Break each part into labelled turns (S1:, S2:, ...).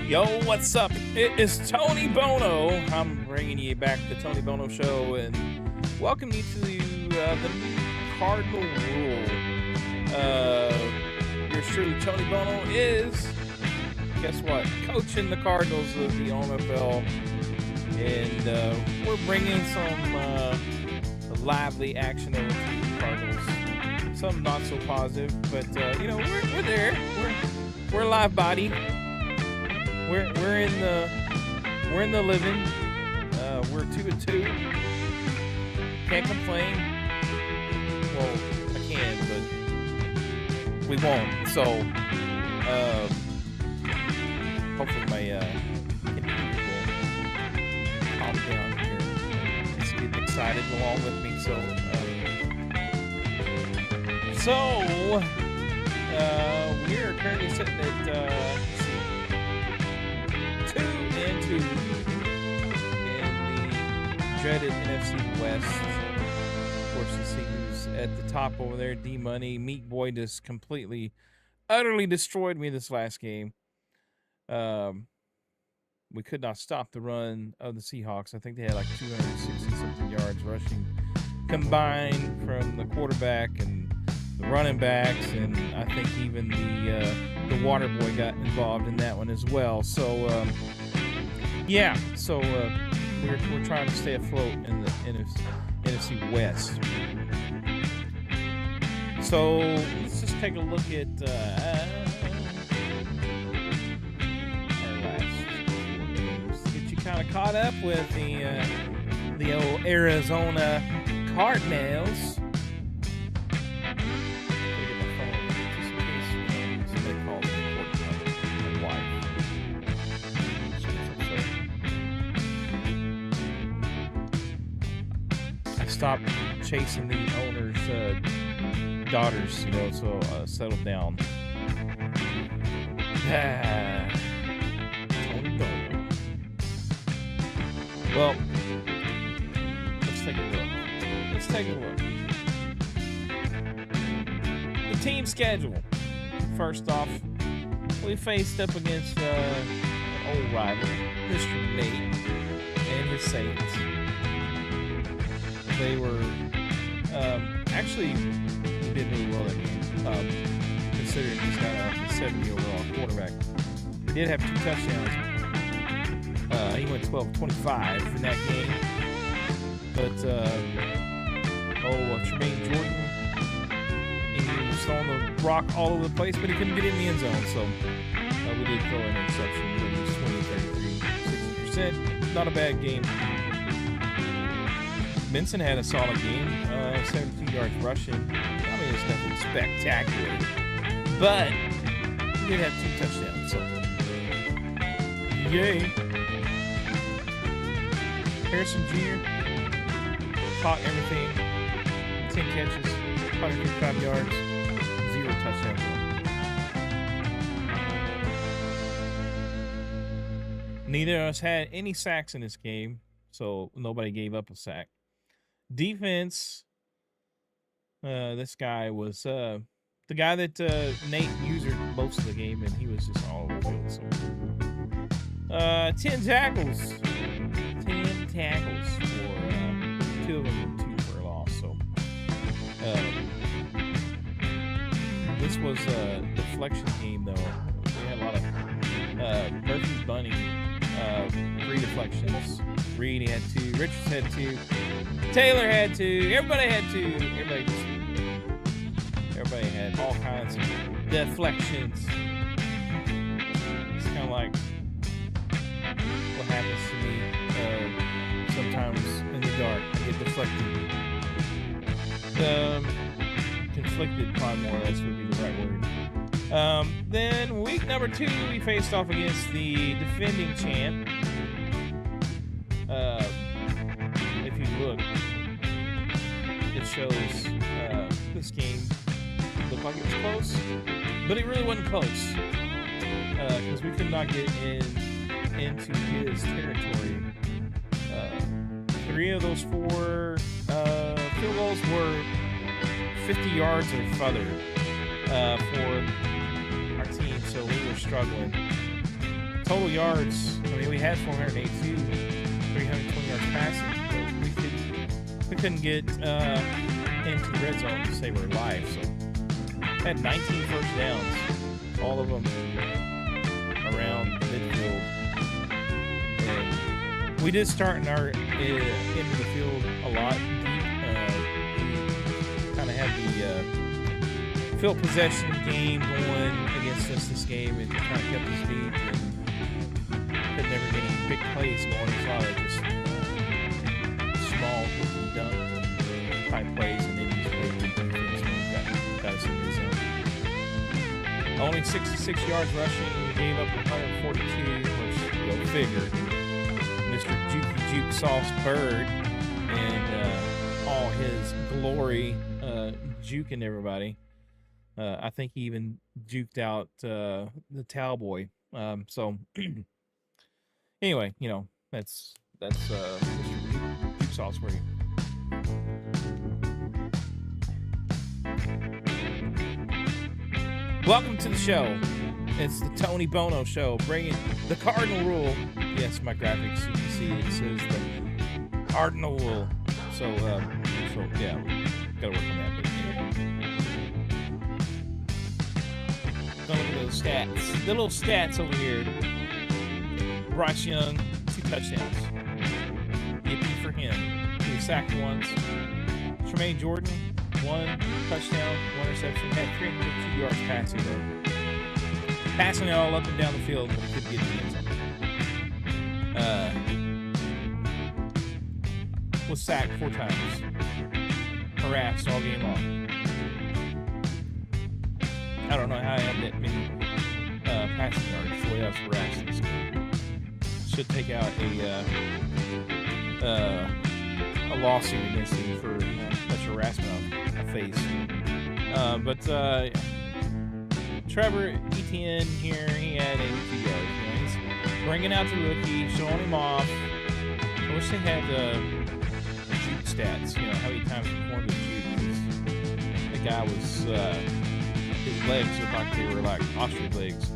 S1: Yo, what's up? It is Tony Bono. I'm bringing you back the Tony Bono Show and welcome you to the new Cardinal rule. Yours truly, Tony Bono, is, guess what, coaching the Cardinals of the OMFL. And we're bringing some lively action over to the Cardinals. Some not so positive, but, we're there. We're a live body. We're in the living. We're 2-2. Can't complain. Well, I can, but we won't. So, hopefully my computer will calm down here. It's getting excited along with me. So we are currently sitting at 2-2 in the dreaded NFC West. Of course, you see who's at the top over there. D-Money. Meat Boy just completely, utterly destroyed me this last game. We could not stop the run of the Seahawks. I think they had like 260-something yards rushing combined from the quarterback and the running backs, and I think even the water boy got involved in that one as well. So we're trying to stay afloat in the NFC West. So let's just take a look at our last 4 games. Get you kind of caught up with the old Arizona Cardinals. Stop chasing the owner's daughters, so settle down. Tony Bono. Well, let's take a look. The team schedule. First off, we faced up against an old rival, Mr. Nate and his Saints. They were actually did really well that game, considering he's got a 70 overall quarterback. He did have 2 touchdowns. He went 12-25 in that game. But Tremaine Jordan, he was throwing the rock all over the place, but he couldn't get in the end zone. So we did throw an interception. It was 20-33, 60%. Not a bad game. Benson had a solid game, 72 yards rushing. I mean, it's nothing spectacular, but he did have 2 touchdowns, so yay. Harrison Jr. caught everything, 10 catches, 155 yards, 0 touchdowns. Neither of us had any sacks in this game, so nobody gave up a sack. Defense, this guy was the guy that Nate used most of the game, and he was just all over the field. So 10 tackles for 2 of them, 2 for a loss. So this was a deflection game, though. We had a lot of Murphy Bunny 3 deflections. Reed had 2. Richards had 2. Taylor had 2. Everybody had 2. Everybody had all kinds of deflections. It's kind of like what happens to me sometimes in the dark. I get deflected. Conflicted, probably more or less would be the right word. Then week number 2, we faced off against the defending champ. If you look, it shows this game looked like it was close, but it really wasn't close because we could not get into his territory. 3 of those 4 field goals were 50 yards or further for our team, so we were struggling. Total yards, I mean, we had 482, 320 yards passing, but we couldn't get into the red zone to save our life. So had 19 first downs, all of them around midfield. And we did start in our into the field a lot. We kind of had the field possession game going against us this game. It kind of kept us deep and could never get any big plays going. It's a lot of just small dunk type plays, and then just played deep defense when we got us in the zone. Only 66 yards rushing. We gave up 142, which go figure. Mr. Jukey Juke Sauce Bird and all his glory juking everybody. I think he even juked out the Towboy. So anyway, you know, that's Mr. Juke Sauce for you. Welcome to the show. It's the Tony Bono Show, bringing the Cardinal rule. Yes, my graphics, you can see it says the Cardinal rule. So yeah, we gotta work on that. But don't look at those stats. The little stats over here. Bryce Young, 2 touchdowns. Yippee for him. He was sacked once. Tremaine Jordan, 1 touchdown, 1 reception. Had 302 yards passing though. Passing it all up and down the field, but he couldn't get the end zone. Was sacked 4 times. Harassed all game long. I don't know how I had that many passing yards the way I was harassed in this game. Should take out a lawsuit against him for such harassment I faced. But Trevor Etienne here, he had 82 yards. You know, he's bringing out the rookie, showing him off. I wish they had juke stats. You know, how many times he performed the juke. The guy was, his legs looked like they were like ostrich legs.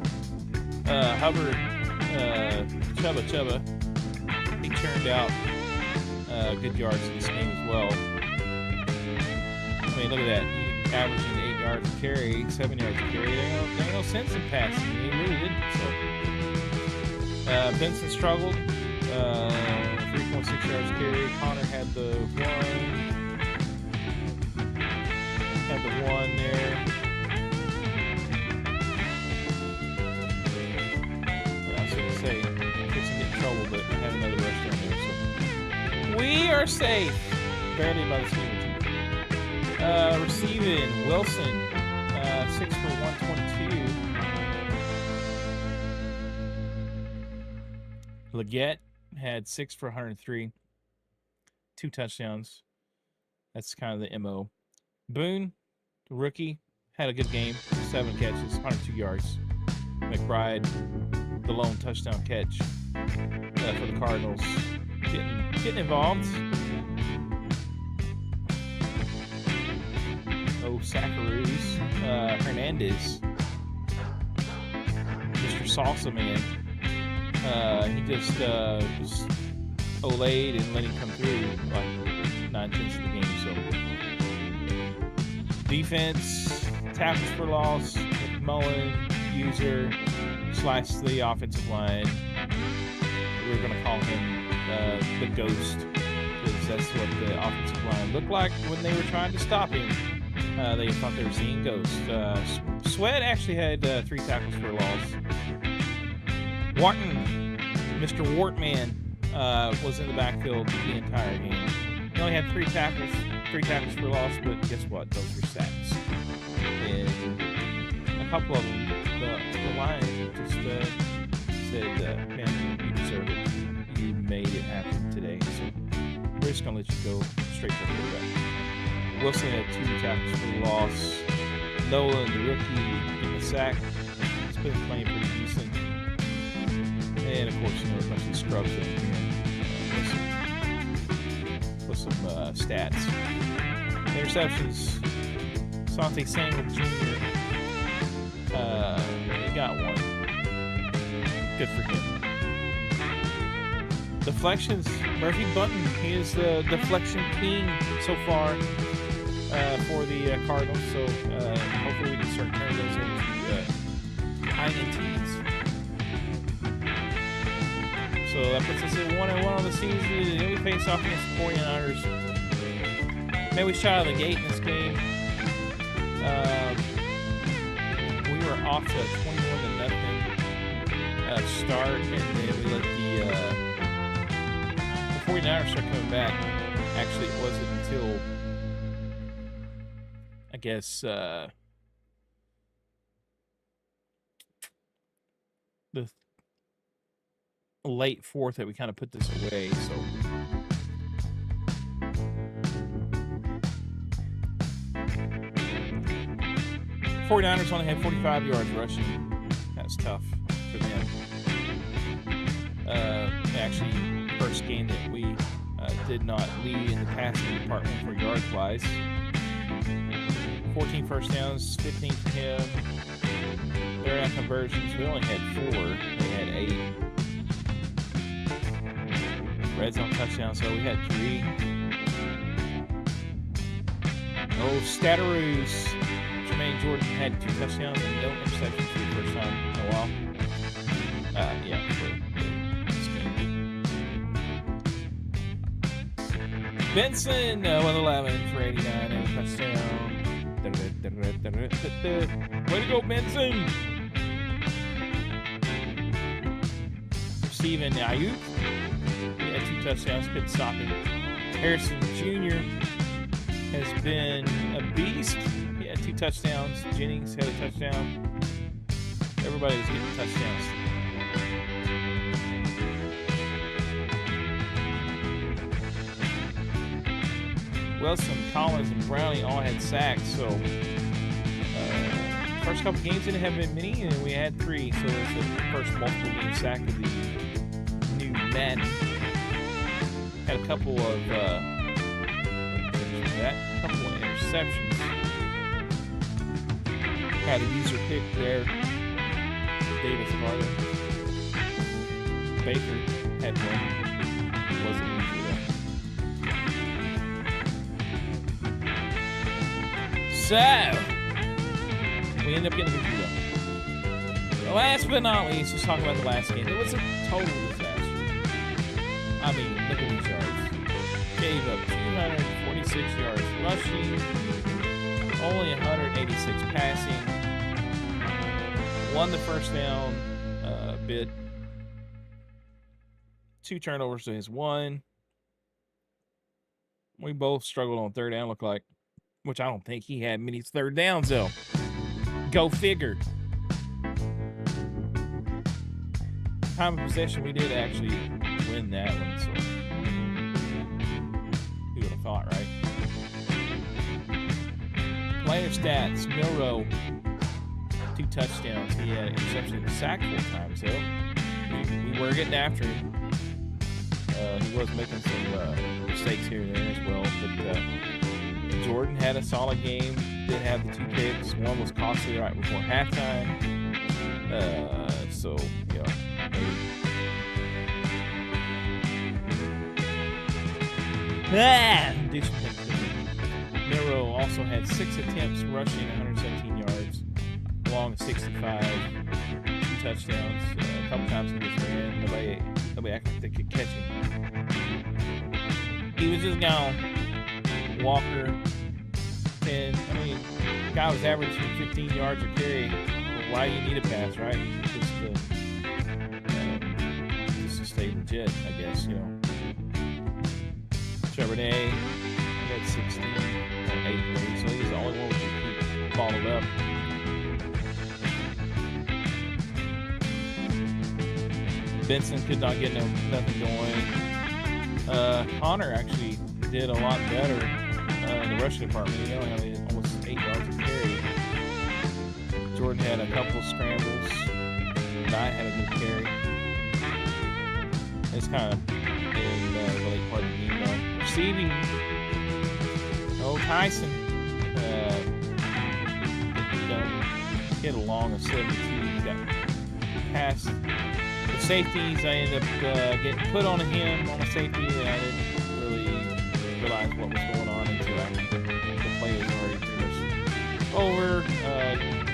S1: Hubbard, Chubba, he turned out good yards in this game as well. I mean, look at that. He averaging 8 yards a carry, 7 yards a carry. There ain't no sense in passing. He really didn't. So Benson struggled. 3.6 yards a carry. Connor had the one there. I was going to say, gets him in trouble, but I had another rush down there. So we are safe. Barely by the skin. Receiving, Wilson, 6 for 122. Leggett had 6 for 103. 2 touchdowns. That's kind of the MO. Boone, the rookie, had a good game. 7 catches, 102 yards. McBride, the lone touchdown catch for the Cardinals. Getting involved. Sackaroos, Hernandez, Mr. Salsa Man. He just olayed and let him come through like 9/10 of the game. So defense, tackles for loss, McMullen, user, slice the offensive line. We're going to call him the Ghost because that's what the offensive line looked like when they were trying to stop him. They thought they were seeing ghosts. Sweat actually had 3 tackles for a loss. Wharton, Mr. Wartman, was in the backfield the entire game. He only had 3 tackles for a loss, but guess what? Those were sacks. And a couple of them, the line just said, man, you deserve it. You made it happen today. So we're just going to let you go straight to the quarterback. Wilson had 2 tackles for the loss. Nolan, the rookie, getting a sack. He's been playing pretty decent. And of course, you know, a bunch of scrubs in here with some stats. Interceptions. Sante Samuel Jr. He got 1. Good for him. Deflections. Murphy Bunton. He is the deflection king so far for the Cardinals. So hopefully we can start turning those into INTs. So that puts us at 1-1 on the season. And we face off against the 49ers. Man, we shot out of the gate in this game. We were off to a 21-0 start, and then we let the 49ers start coming back. Actually, it wasn't until, I guess, the late fourth that we kind of put this away. So 49ers only had 45 yards rushing. That's tough for them. Actually, first game that we did not lead in the passing department for yards wise. 14 first downs, 15 for him. Third down conversions, we only had 4. They had 8. Red zone touchdowns, so we had 3. Oh, Stataroos. Jermaine Jordan had 2 touchdowns and no interceptions for the first time in a while. Yeah, for this game. Benson, 111 for 89 and a touchdown. Way to go, Benson! Steven Ayuk, he had 2 touchdowns, couldn't stop him. Harrison Jr. has been a beast. He had 2 touchdowns. Jennings had a touchdown. Everybody was getting touchdowns. Wilson, Collins, and Browning all had sacks, so first couple games didn't have many, and we had 3, so it's the first multiple game sack of the new Madden. Had a couple of interceptions. Had a user pick there. Davis Carter. Baker had one. Wasn't easy though. So we end up getting a victory though. Last but not least, let's talk about the last game. It was a total disaster. I mean, look at these yards. Gave up 246 yards rushing, only 186 passing. Won the first down bit. 2 turnovers to his 1. We both struggled on third down, looked like, which I don't think he had many third downs though. Go figure. Time of possession, we did actually win that one, so who would have thought, right? Player stats, Milrow, 2 touchdowns. He had an interception and a sack 4 times, though. We were getting after him. He was making some mistakes here and there as well, but Jordan had a solid game. Did have the 2 picks. One was costly right before halftime. So, yeah. Miro also had 6 attempts rushing, 117 yards, along 65, 2 touchdowns. A couple times he just ran. Nobody acted like they could catch him. He was just gone. Walker, 10. I mean, the guy was averaging 15 yards a carry. Well, why do you need a pass, right? Just to stay legit, I guess, you know. Charbonnet had 16 on 8 plays, so he's the only one who can keep followed up. Benson could not get nothing going. Connor actually did a lot better in the rushing department. He only had almost 8 yards of carry. Jordan had a couple of scrambles. Knight had a good carry. It's kind of in the late part of the game though. Receiving, Tyson hit a long of 72. He got past the safeties, I ended up getting put on him on a safety, and I didn't really realize what was going on until after the play was already pretty much over.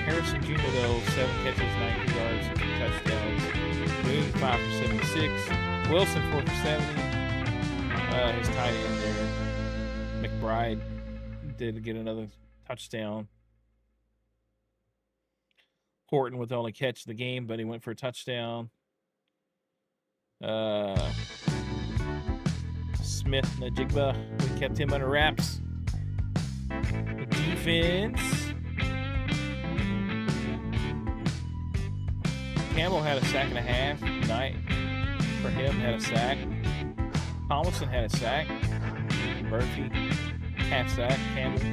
S1: Harrison Jr., though, 7 catches, 90 yards, 2 touchdowns. Boone, 5 for 76. Wilson, 4 for 70. His tight end there, McBride, did get another touchdown. Horton with the only catch of the game, but he went for a touchdown. Smith Najigba, we kept him under wraps. The defense. Campbell had a sack and a half. Knight for him had a sack. Tomlinson had a sack. Murphy, half sack. Campbell,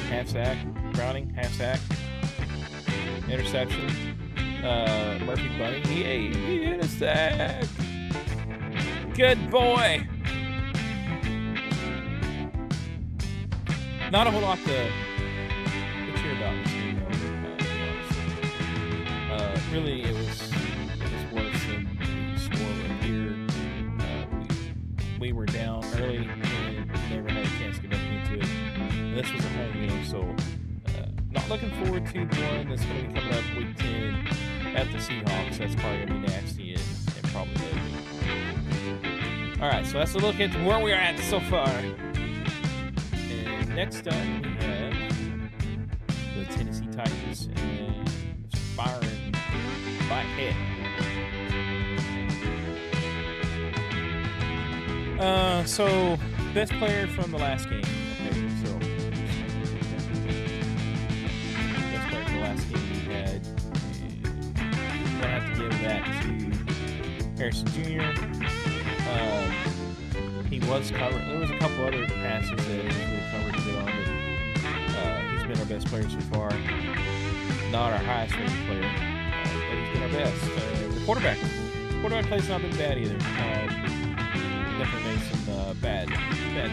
S1: half sack. Browning, half sack. Interception. Murphy Bunny, he hit a sack. Good boy. Not a whole lot to cheer about this game, though. Really, it was worse than the score right here. We were down early and never had a chance to get back into it. And this was a home game, so not looking forward to the one that's going to be coming up week 10 at the Seahawks. That's probably going to be nasty and probably ugly. All right, so that's a look at where we are at so far. And next up, we have the Tennessee Titans and Byron Whitehead. So best player from the last game. Okay, so best player from the last game we had. I'm gonna have to give that to Harrison Jr. He was covered. There was a couple other passes that he was covered good on, but he's been our best player so far. Not our highest rated player, but he's been our best. The quarterback play's not been bad either. Definitely made some bad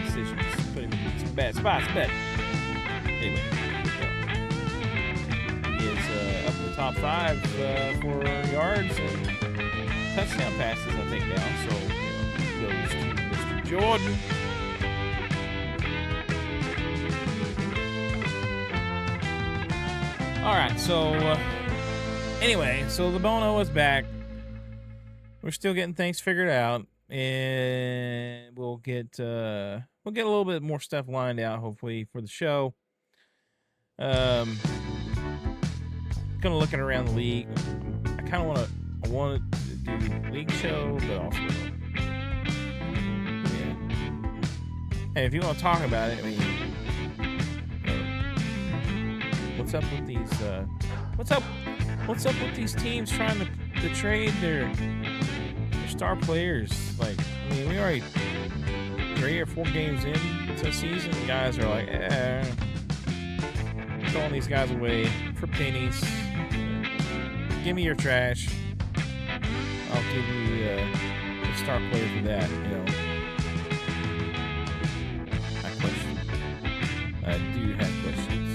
S1: decisions, put him in some bad spots, but anyway, he is up in the top 5 for yards and touchdown passes, I think, now. So goes to Mr. Jordan. All right, so anyway, so the Bono is back. We're still getting things figured out. And we'll get a little bit more stuff lined out, hopefully, for the show. Kind of looking around the league. I kind of want to do the league show, but also, yeah. Hey, if you want to talk about it, I mean, what's up with these? What's up with these teams trying to trade their star players? Like, I mean, we already 3 or 4 games into the season. Guys are like, throwing these guys away for pennies. Give me your trash. I'll give you a star player for that. You know, I do have questions.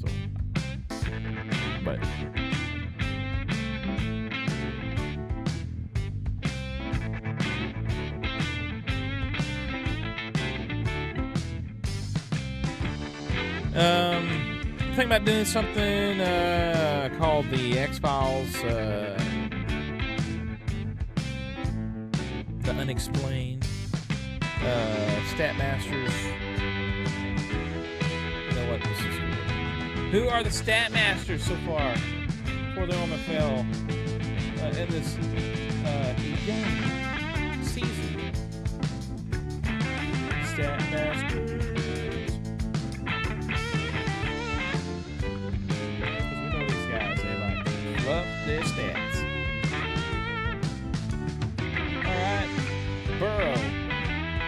S1: So, but. Thinking about doing something called the X-Files, the Unexplained, Stat Masters. You know what this is? Who are the Stat Masters so far for the OMFL in this young season? Stat Masters. Love their stats. Alright. Burrow.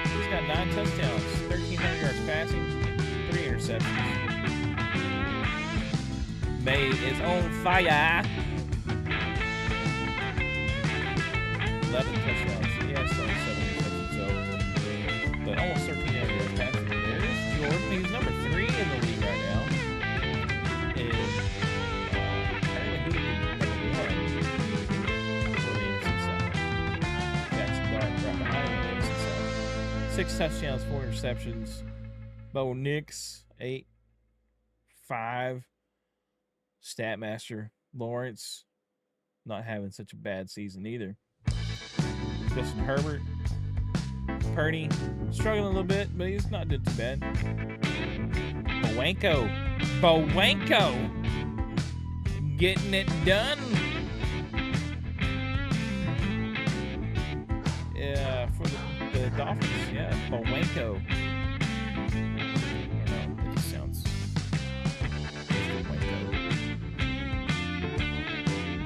S1: He's got 9 touchdowns, 1,300 yards passing, 3 interceptions. May is on fire. 11 touchdowns. He has 7 interceptions, so. But almost 1,300 yards passing. There's Jordan. He's number 3 in the league right now. And 6 touchdowns, 4 interceptions. Bo Nix, 8, 5. Statmaster Lawrence, not having such a bad season either. Justin Herbert, Purdy, struggling a little bit, but he's not doing too bad. Bowanko, getting it done. Yeah, for the Dolphins, yeah, Bowanko. I don't know, it just sounds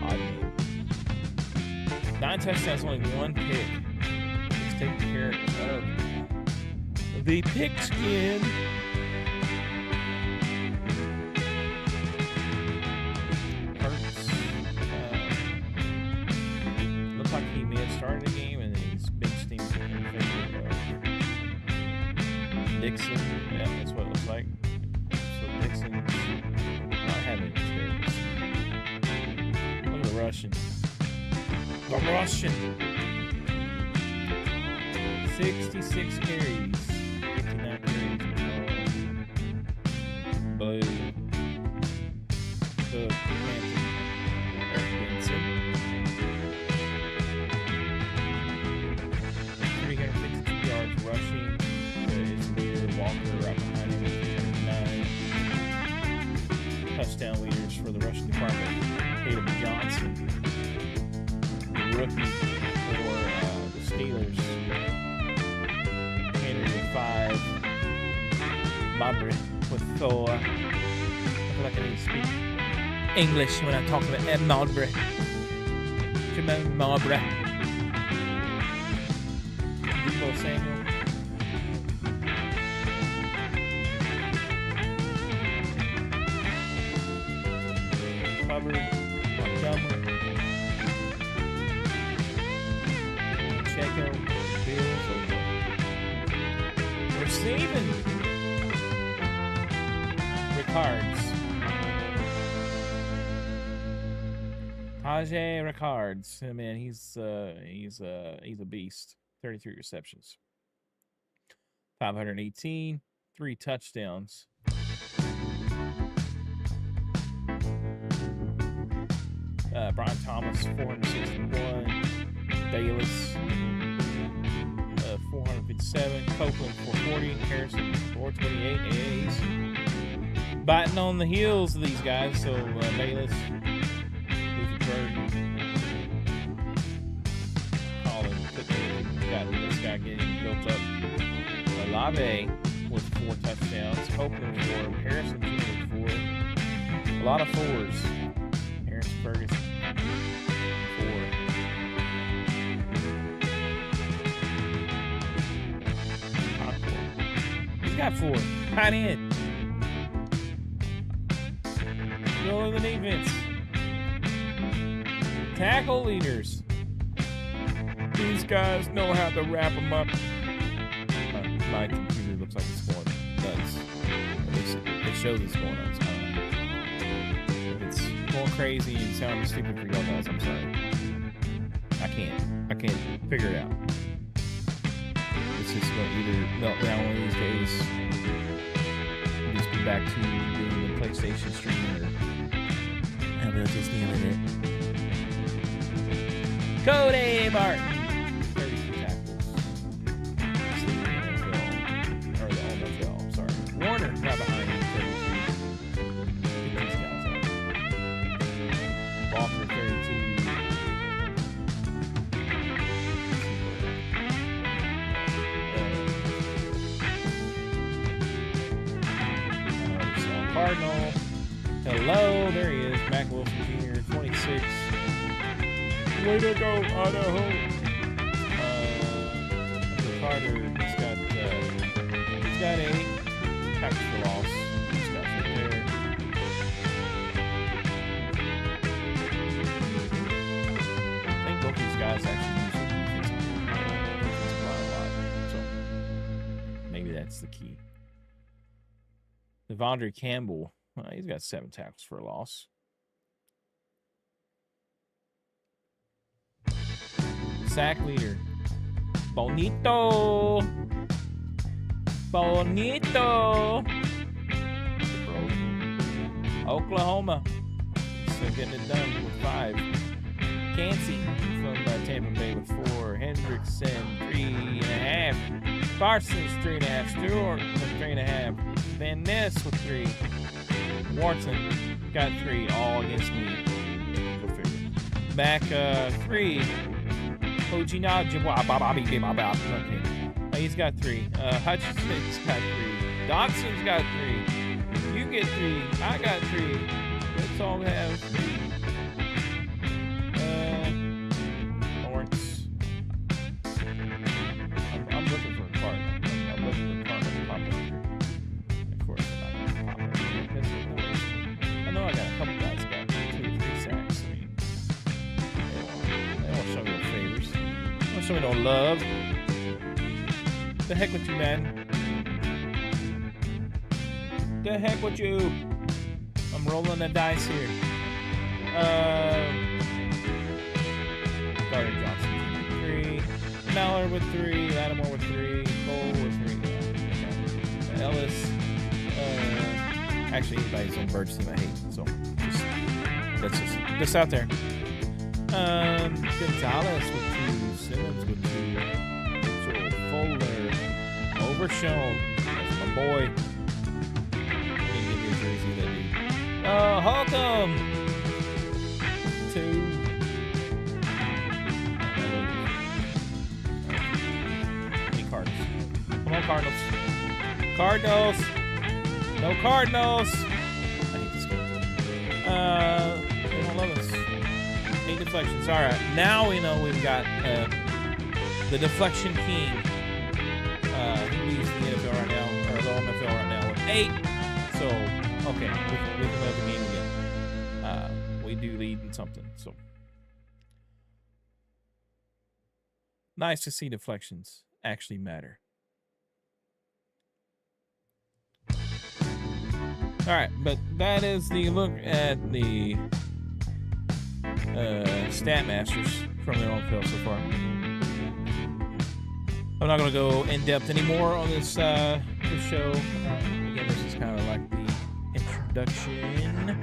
S1: odd name. 9 touchdowns, only 1 pick. He's taking care of the pigskin. Hurts. Looks like he may have started the game and then he's benched him in favor of Dixon. Yeah, that's what it looks like. So Dixon not having any experience. Look at the Russian. 66 carries. 59 carries. Boo. Cook. Benson. 352 yards rushing. His leader, Walker, right behind him. 9 touchdown leaders for the rushing department. Tatum Johnson, the rookie for the Steelers. Henry with 5. Mabry with 4. I feel like I need to speak English when I'm talking about Ed Mabry. Jamal Mabry. Debo Samuel. Hubbard. Montgomery. Checo. Bills. Receiving. Ricards. Tajay Ricards. Man, he's a beast. 33 receptions. 518. 3 touchdowns. Brian Thomas, 461. Bayless, 457. Copeland, 440. Harrison, 428. A's. Biting on the heels of these guys. So Bayless, Colin got this guy getting built up. Olave with 4 touchdowns. Copeland 4. Harrison Jr. 4. A lot of 4s. Harrison Ferguson 4. He's got 4. Tight end. Middle of the defense. Tackle leaders. These guys know how to wrap them up. My computer looks like it's going nuts. At least it shows it's going nuts. If it's going crazy and sounding stupid for y'all guys, I'm sorry. I can't figure it out. It's just going to either melt down one of these days, or just be back to doing the PlayStation stream, or how about just nailing it. Cody Martin, 32 tackles. It's the NFL, or the OMFL, I'm sorry. Warner right behind him, 32. Get these guys out. Walker, 32. Cardinal. Hello, there he is. Mac Wilson Jr., 26. Way to go, Idaho. Carter, he's got 8. Tackles for loss. He's got 4 there. I think both these guys actually use the defensive line a lot. So maybe that's the key. Devondre Campbell, he's got 7 tackles for a loss. Sack leader, Bonito. Bonito. Oklahoma. So getting it done with 5. Cansey from Tampa Bay with 4. Hendrickson, 3.5. Parsons, 3.5. Stewart with 3.5. Van Ness with 3. Wharton got 3, all against me. Go figure. Back 3. He's got 3. Hutchinson's got 3. Dodson's got 3. You get 3. I got 3. Let's all have 3. Lawrence. I'm looking for a Cardinal. I'm looking for a Cardinal to pop up. Of course, I'm not going to pop up. I know I got a couple guys got 2 or 3 sacks. I mean, they won't show me no favors. They won't show me no love. The heck with you, man. The heck with you. I'm rolling the dice here. Carter Johnson with 3. Mallard with 3. Lattimore with 3. Cole with 3. Ellis. Actually, anybody's on Bird's team I hate. So that's just out there. Gonzalez with 2. Simmons with 2. Mitchell, Fuller. Overshown. That's my boy. Holcomb. 2. Any Cardinals? Come on, Cardinals. Cardinals. No Cardinals. I hate this game. They don't love us. 8 deflections. All right. Now we know we've got the deflection king. He leads the NFL right now, or the OMFL right now with 8. So, okay, we can have the game again. We do lead in something, so. Nice to see deflections actually matter. All right, but that is the look at the stat masters from the OMFL so far. I'm not going to go in depth anymore on this show. Again, this is kind of like the introduction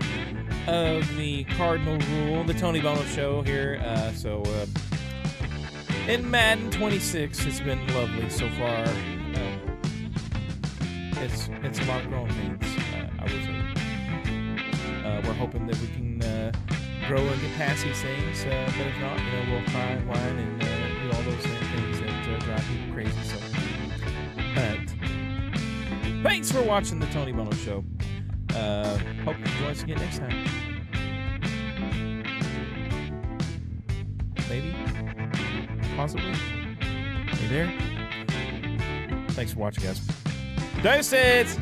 S1: of the Cardinal Rule, the Tony Bono Show here. In Madden 26, it's been lovely so far. It's a lot of growing pains. We're hoping that we can grow and get past these things, but if not, we'll cry and whine and do all those things that drive people crazy. So, but thanks for watching the Tony Bono Show. Hope you join us again next time. Maybe, possibly. Are you there? Thanks for watching, guys. Deuces!